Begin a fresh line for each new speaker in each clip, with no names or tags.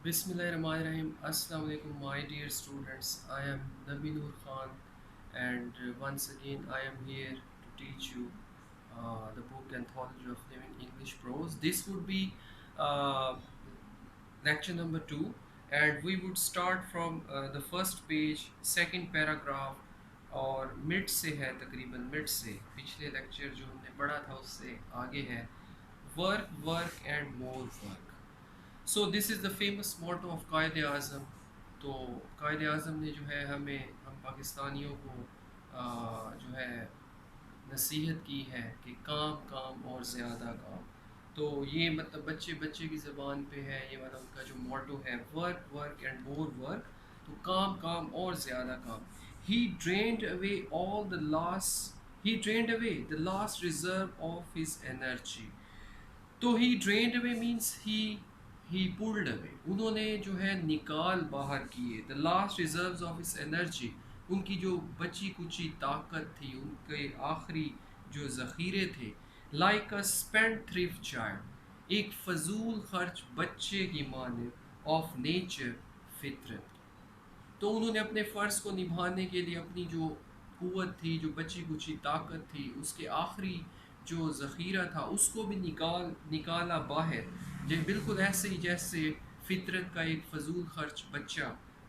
Bismillahirrahmanirrahim. Assalamu alaikum, my dear students. I am Nabi Noor Khan, and once again, I am here to teach you the book Anthology of Living English Prose. This would be uh, lecture number 2, and we would start from the first page, second paragraph, और mid से है, तकरीबन mid से पिछले lecture जो हमने पढ़ा था उससे आगे है, work work and more work. So this is the famous motto of Quaid Azam. तो कायद आज़म ने जो है हम पाकिस्तानियों को जो है नसीहत की है कि काम काम और ज़्यादा काम. तो ये मतलब बच्चे बच्चे की ज़बान पे है, ये वाला उनका जो मोटो है, work work and more work. तो काम काम और ज़्यादा काम. He drained away all the last he drained away the last reserve of his energy. तो he drained away means he pulled away, उन्होंने जो है निकाल बाहर किए, the last reserves of his energy, उनकी जो बची कुची ताकत थी, उनके आखिरी जो ज़ख़ीरे थे. लाइक अ स्पेंड थ्रिफ्ट चाइल्ड, एक फजूल खर्च बच्चे की माने, ऑफ नेचर, फितरत. तो उन्होंने अपने फ़र्ज़ को निभाने के लिए अपनी जो क़ुव्वत थी, जो बची कुची ताकत थी, उसके आखिरी जो ज़ख़ीरा था उसको भी निकाला बाहर, जो बिल्कुल ऐसे ही जैसे फितरत का एक फ़जूल खर्च बच्चा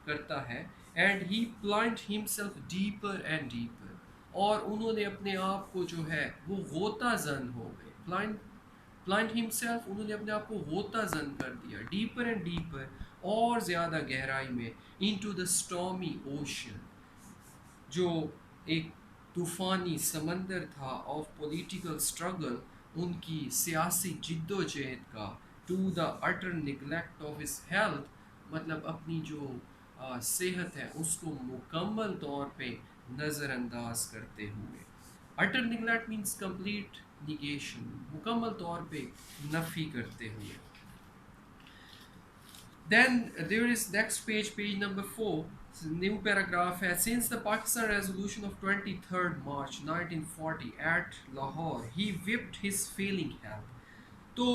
करता है. And he plant himself deeper and deeper, और उन्होंने अपने आप को जो है वो गोता जन हो गए. प्लांट हिमसेल्फ, उन्होंने अपने आप को गोता जन कर दिया, डीपर एंड डीपर, और ज़्यादा गहराई में, इनटू द स्टॉर्मी ओशन, जो एक तूफ़ानी समंदर था, ऑफ पॉलिटिकल स्ट्रगल, उनकी सियासी जिद्दोजहद का, to the utter neglect of his health, मतलब अपनी जो सेहत है उसको मुकम्मल तौर पे नज़रअंदाज करते हुए. अटर निगलेक्ट मीन्स कंप्लीट निगेशन, मुकम्मल तौर पे नफ़ी करते हुए. Then there is next page, page number 4, new paragraph है. Since the Pakistan resolution of 23rd March 1940 at Lahore, he whipped his failing health. तो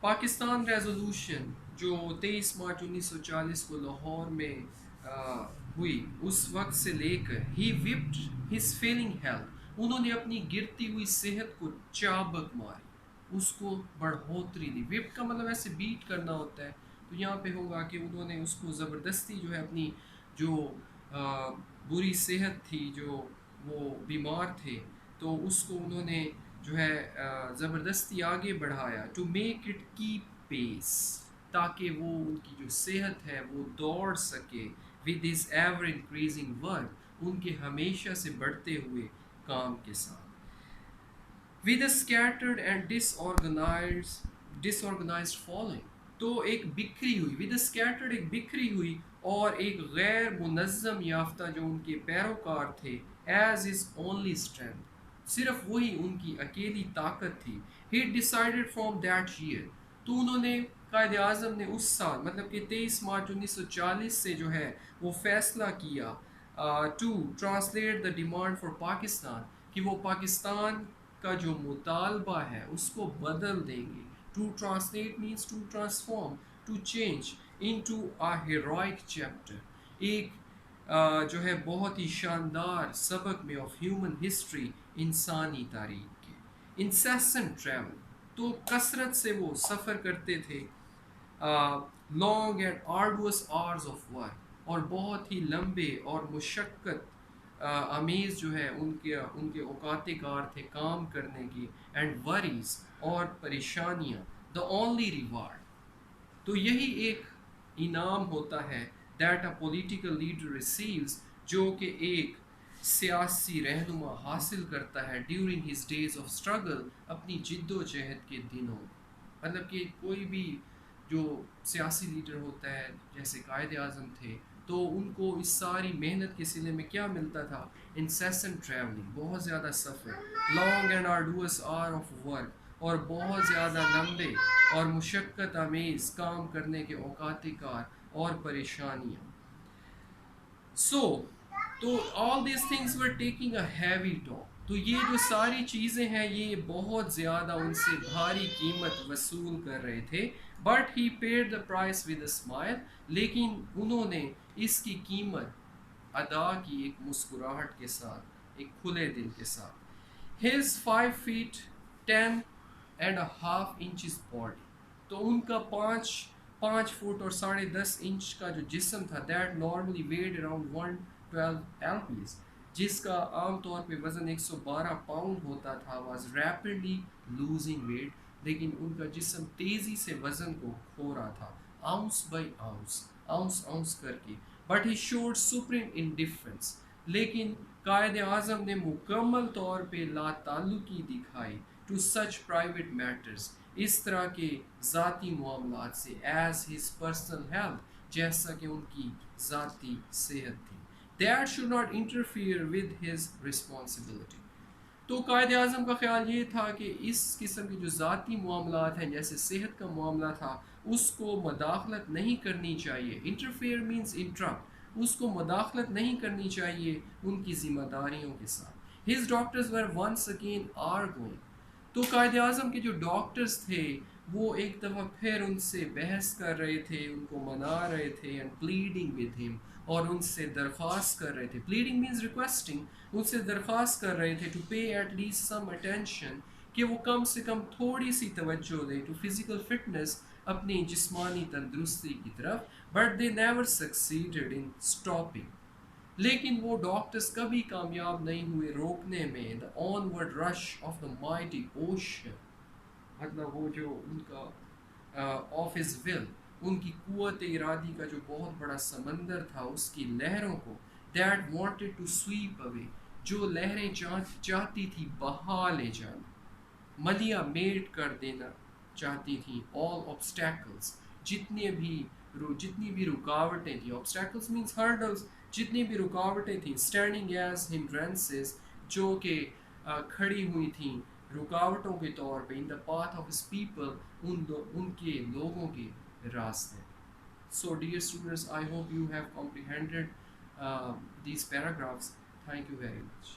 पाकिस्तान रेजोल्यूशन जो 23 मार्च 1940 को लाहौर में हुई, उस वक्त से लेकर ही विप्ड हिज फेलिंग हेल्थ, उन्होंने अपनी गिरती हुई सेहत को चाबक मारी, उसको बढ़ोतरी दी. विप का मतलब ऐसे बीट करना होता है. तो यहाँ पे होगा कि उन्होंने उसको ज़बरदस्ती जो है अपनी जो बुरी सेहत थी, जो वो बीमार थे, तो उसको उन्होंने जो है ज़बरदस्ती आगे बढ़ाया, to make it keep pace, ताकि वो उनकी जो सेहत है वो दौड़ सके, with his ever increasing work, उनके हमेशा से बढ़ते हुए काम के साथ. With scattered and disorganised following, तो एक बिखरी हुई, विद स्कैटर्ड एक बिखरी हुई और एक गैर मुनज़्ज़म याफ्ता जो उनके पैरोकार थे, एज इज़ ओनली स्ट्रेंथ, सिर्फ वही उनकी अकेली ताकत थी. ही डिसाइडेड फ्रॉम दैट ईयर, तो उन्होंने कायद आज़म ने उस साल मतलब कि 23 मार्च 1940 से जो है वो फ़ैसला किया, to translate the demand for Pakistan, कि वो पाकिस्तान का जो मुतालबा है उसको बदल देंगे. To translate means to transform, to change into a heroic chapter, एक जो है बहुत ही शानदार सबक में ऑफ ह्यूमन हिस्ट्री, इंसानी तारीख के. इंसेसेंट ट्रैवल, तो कसरत से वो सफ़र करते थे. Long and arduous hours of work, और बहुत ही लंबे और मुशक्क़त आमेज़ जो है उनके उनके औकात कार थे काम करने की. एंड वरीज, और परेशानियाँ, द ओनली रिवार्ड, तो यही एक इनाम होता है, that a political leader receives, जो कि एक सियासी रहनुमा हासिल करता है, during his days of struggle, अपनी जिद्दोजहद के दिनों. मतलब कि कोई भी जो सियासी लीडर होता है, जैसे कायद आज़म थे, तो उनको इस सारी मेहनत के सिले में क्या मिलता था, इंसेसेंट ट्रैवलिंग, बहुत ज़्यादा सफ़र, long and arduous hour of work, और बहुत ज़्यादा लंबे और मुशक्क़त आमेज़ काम करने के औकात कार और परेशानियाँ. सो तो all these things were taking a heavy talk, تو یہ جو ساری چیزیں ہیں یہ بہت زیادہ ان سے بھاری قیمت وصول کر رہے تھے. But he paid the price with a smile. لیکن انہوں نے اس کی قیمت ادا کی ایک مسکراہٹ کے ساتھ, ایک کھلے دل کے ساتھ. His 5 feet 10 and a half inches body. تو ان کا پانچ فٹ اور 10.5 انچ کا جو جسم تھا, that normally weighed around 112 lbs, جس کا عام طور پہ وزن 112 پاؤنڈ ہوتا تھا, was rapidly losing weight. لیکن ان کا جسم تیزی سے وزن کو کھو رہا تھا, ounce by ounce, ounce کر کے. But he showed supreme indifference. لیکن قائد اعظم نے مکمل طور پہ لا تعلقی دکھائی ٹو سچ پرائیویٹ میٹرز, اس طرح کے ذاتی معاملات سے, ایز ہز پرسنل ہیلتھ, جیسا کہ ان کی ذاتی صحت تھی. That should not interfere with his responsibility. تو قائد اعظم کا خیال یہ تھا کہ اس قسم کے جو ذاتی معاملات ہیں, جیسے صحت کا معاملہ تھا, اس کو مداخلت نہیں کرنی چاہیے. Interfere means interrupt. اس کو مداخلت نہیں کرنی چاہیے ان کی ذمہ داریوں کے ساتھ. ہز ڈاکٹرز ور ونس اگین آرگوئنگ. تو قائد اعظم کے جو ڈاکٹرز تھے وہ ایک دفعہ پھر ان سے بحث کر رہے تھے, ان کو منا رہے تھے, اینڈ پلیڈنگ ود ہم, اور ان سے درخواست کر رہے تھے. Pleading means requesting. ان سے درخواست کر رہے تھے to pay at least some attention, کہ وہ کم سے کم تھوڑی سی توجہ دے ٹو فزیکل فٹنس, اپنی جسمانی تندرستی کی طرف. But they never succeeded in stopping. لیکن وہ ڈاکٹرز کبھی کامیاب نہیں ہوئے روکنے میں the onward rush of the mighty ocean. مطلب وہ جو ان کا آف ہز ول, ان کی قوت ارادی کا جو بہت بڑا سمندر تھا, اس کی لہروں کو, دیٹ وانٹیڈ ٹو سویپ اوے, جو لہریں چاہتی تھی بہا لے جانا, ملیا میٹ کر دینا چاہتی تھیں. آل obstacles, جتنی بھی رکاوٹیں تھیں, obstacles means hurdles, جتنی بھی رکاوٹیں تھیں, standing as hindrances, جو کہ کھڑی ہوئی تھیں رکاوٹوں کے طور پہ, in the path of his people, ان کے لوگوں کے راستے. So dear students, I hope you have comprehended these paragraphs. Thank you very much.